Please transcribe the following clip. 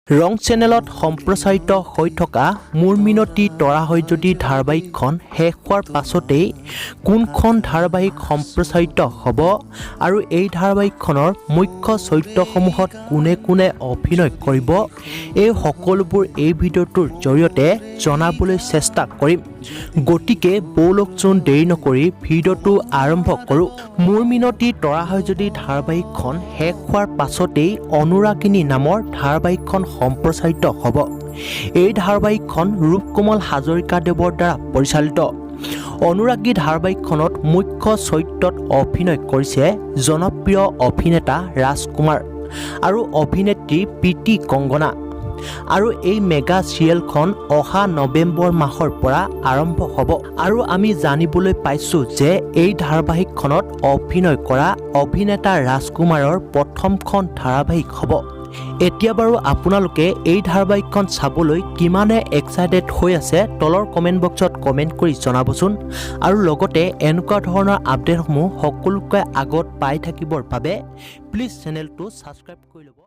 ৰং চেনেলত সম্প্ৰচাৰিত হৈ থকা মোৰ মিনতি তৰা হয় যদি ধাৰাবাহিকখন শেষ হোৱাৰ পাছতেই কোনখন ধাৰাবাহিক সম্প্ৰচাৰিত হ'ব আৰু এই ধাৰাবাহিকখনৰ মুখ্য চৰিত্ৰসমূহত কোনে কোনে অভিনয় কৰিব এই সকলোবোৰ এই ভিডিঅ'টোৰ জৰিয়তে জনাবলৈ চেষ্টা কৰিম। গতিকে বৌলকচোন দেৰি নকৰি ভিডিঅ'টো আৰম্ভ কৰোঁ। মোৰ মিনতি তৰা হয় যদি ধাৰাবাহিকখন শেষ হোৱাৰ পাছতেই অনুৰাগিনী নামৰ ধাৰাবাহিকখন সম্প্ৰচাৰিত হ'ব। এই ধাৰাবাহিকখন ৰূপকমল হাজৰিকাদেৱৰ দ্বাৰা পৰিচালিত। অনুৰাগী ধাৰাবাহিকখনত মুখ্য চৰিত্ৰত অভিনয় কৰিছে জনপ্ৰিয় অভিনেতা ৰাজকুমাৰ আৰু অভিনেত্ৰী প্ৰীতি কংগনা। আৰু এই মেগা চিৰিয়েলখন অহা নৱেম্বৰ মাহৰ পৰা আৰম্ভ হ'ব। আৰু আমি জানিবলৈ পাইছোঁ যে এই ধাৰাবাহিকখনত অভিনয় কৰা অভিনেতা ৰাজকুমাৰৰ প্ৰথমখন ধাৰাবাহিক হ'ব। এতিয়া বাৰু আপোনালোকে এই ধাৰাবাহিকখন চাবলৈ কিমানে এক্সাইটেড হৈ আছে তলৰ কমেণ্ট বক্সত কমেণ্ট কৰি জনাবচোন। আৰু লগতে এনেকুৱা ধৰণৰ আপডেটসমূহ সকলোতকৈ আগত পাই থাকিবৰ বাবে প্লিজ চেনেলটো ছাবস্ক্ৰাইব কৰি ল'ব।